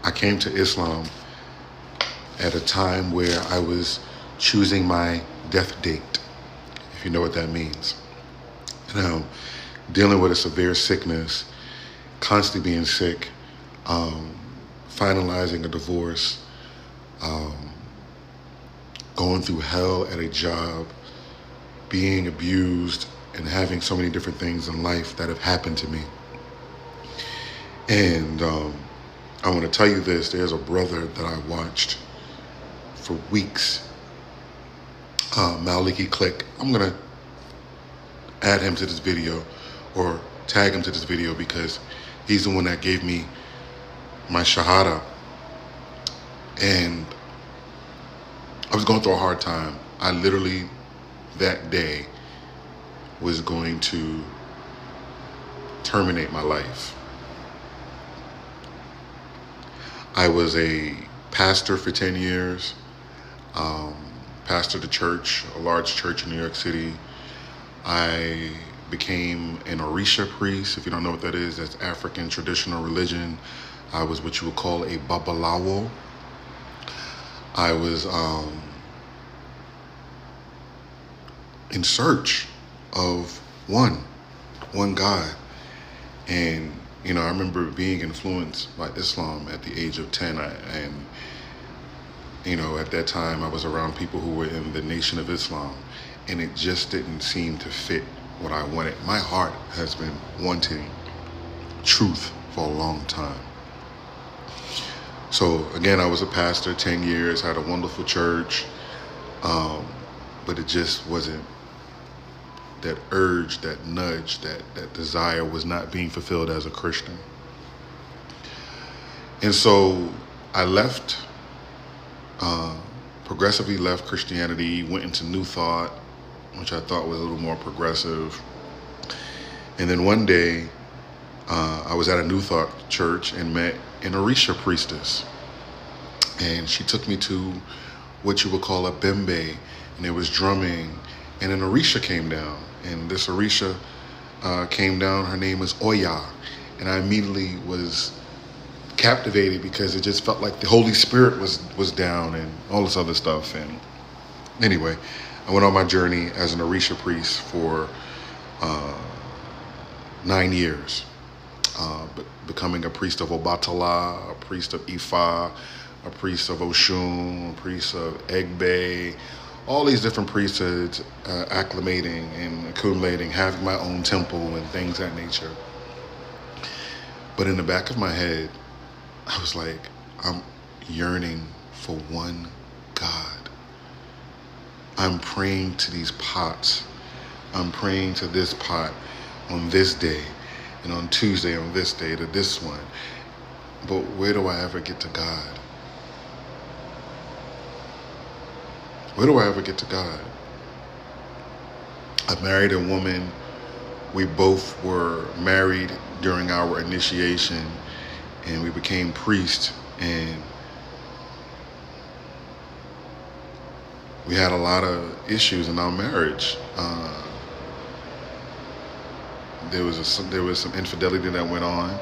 I came to Islam at a time where I was choosing my death date, if you know what that means. Now, dealing with a severe sickness, constantly being sick, um, finalizing a divorce, um, going through hell at a job, being abused, and having so many different things in life that have happened to me. And I want to tell you this, there's a brother that I watched for weeks, Maliki Click. I'm going to add him to this video or tag him to this video because he's the one that gave me my Shahada. And I was going through a hard time. I literally, that day, was going to terminate my life. I was a pastor for 10 years, pastored a church, a large church in New York City. I became an Orisha priest. If you don't know what that is, that's African traditional religion. I was what you would call a Babalawo. I was in search of one God. And, you know, I remember being influenced by Islam at the age of 10. And, you know, at that time I was around people who were in the Nation of Islam, and it just didn't seem to fit what I wanted. My heart has been wanting truth for a long time. So again, I was a pastor 10 years, had a wonderful church, but it just wasn't, that urge, that nudge, that desire was not being fulfilled as a Christian. And so I left, progressively left Christianity, went into New Thought, which I thought was a little more progressive. And then one day, I was at a New Thought church and met an Orisha priestess. And she took me to what you would call a bembe, and there was drumming, and an Orisha came down. And this Orisha came down, her name was Oya. And I immediately was captivated because it just felt like the Holy Spirit was down and all this other stuff. And anyway, I went on my journey as an Orisha priest for 9 years, becoming a priest of Obatala, a priest of Ifa, a priest of Oshun, a priest of Egbe, all these different priesthoods, acclimating and accumulating, having my own temple and things of that nature. But in the back of my head, I was like, I'm yearning for one God. I'm praying to these pots. I'm praying to this pot on this day, and on Tuesday on this day to this one. But where do I ever get to God? Where do I ever get to God? I married a woman. We both were married during our initiation, and we became priests, and we had a lot of issues in our marriage. There was some infidelity that went on.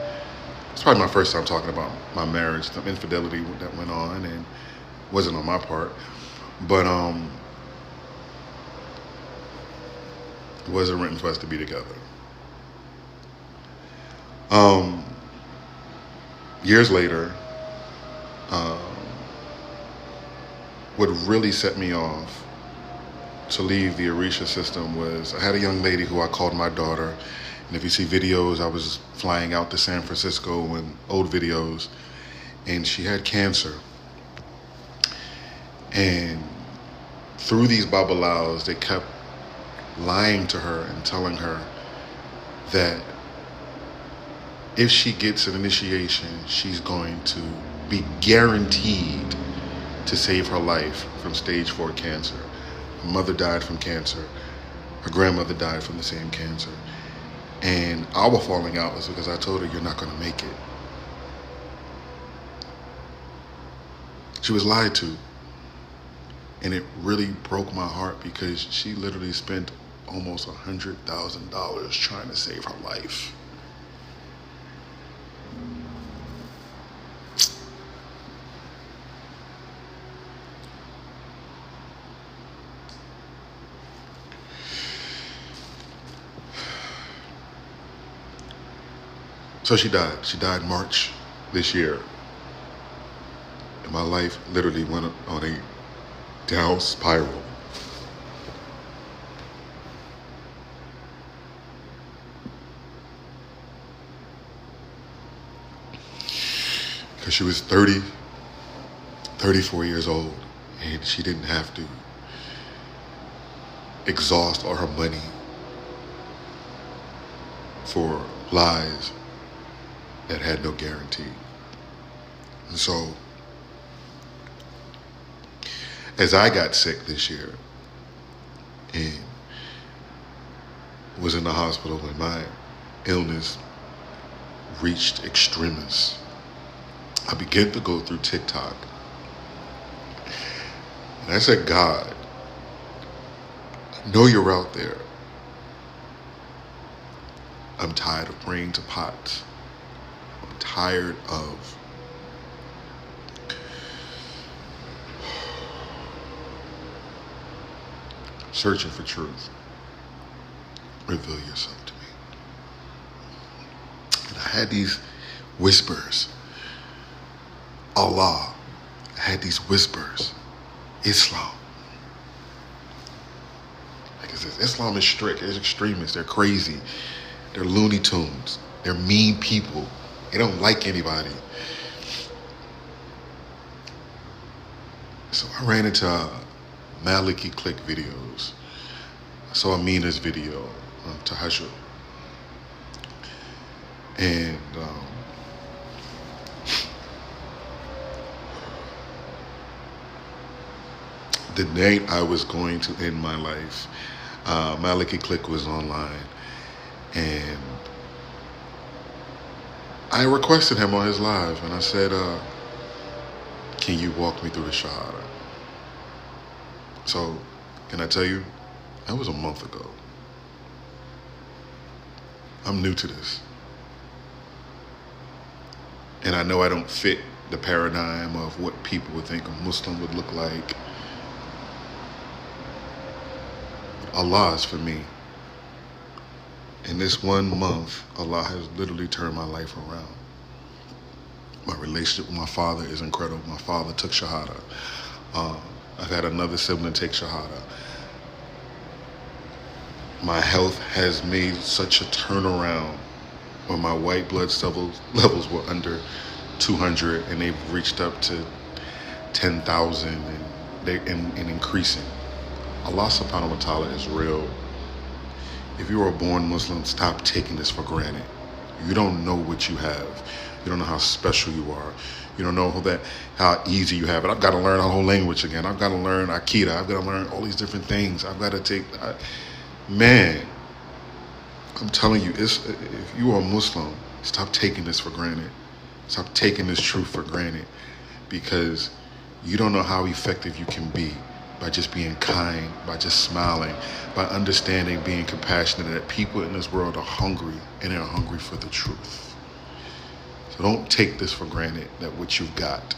It's probably my first time talking about my marriage. Some infidelity that went on, and wasn't on my part, but it wasn't written for us to be together. Years later, what really set me off to leave the Orisha system was I had a young lady who I called my daughter. And if you see videos, I was flying out to San Francisco and old videos, and she had cancer. And through these babalaos, they kept lying to her and telling her that if she gets an initiation, she's going to be guaranteed to save her life from stage 4 cancer. Her mother died from cancer. Her grandmother died from the same cancer. And our falling out was because I told her, you're not going to make it. She was lied to. And it really broke my heart because she literally spent almost $100,000 trying to save her life. So she died. She died March this year. And my life literally went on a down spiral. Because she was 30, 34 years old, and she didn't have to exhaust all her money for lies that had no guarantee. And so, as I got sick this year and was in the hospital when my illness reached extremis, I began to go through TikTok. And I said, God, I know you're out there. I'm tired of praying to pots. I'm tired of searching for truth. Reveal yourself to me. And I had these whispers. Allah. I had these whispers. Islam. Like, Islam is strict. It's extremists. They're crazy. They're Looney Tunes. They're mean people. They don't like anybody. So I ran into Maliki Click videos. I saw Amina's video on Tahajjud. And the night I was going to end my life, Maliki Click was online, and I requested him on his live, and I said, can you walk me through the Shahada? So, can I tell you, that was a month ago. I'm new to this. And I know I don't fit the paradigm of what people would think a Muslim would look like. Allah is for me. In this 1 month, Allah has literally turned my life around. My relationship with my father is incredible. My father took Shahada. I've had another sibling take Shahada. My health has made such a turnaround when my white blood levels were under 200 and they've reached up to 10,000 and increasing. Allah subhanahu wa ta'ala is real. If you are a born Muslim, stop taking this for granted. You don't know what you have. You don't know how special you are. You don't know how easy you have it. I've got to learn a whole language again. I've got to learn Akida. I've got to learn all these different things. I've got to take... Man, I'm telling you, if you are a Muslim, stop taking this for granted. Stop taking this truth for granted, because you don't know how effective you can be by just being kind, by just smiling, by understanding, being compassionate, that people in this world are hungry, and they're hungry for the truth. So don't take this for granted, that what you've got.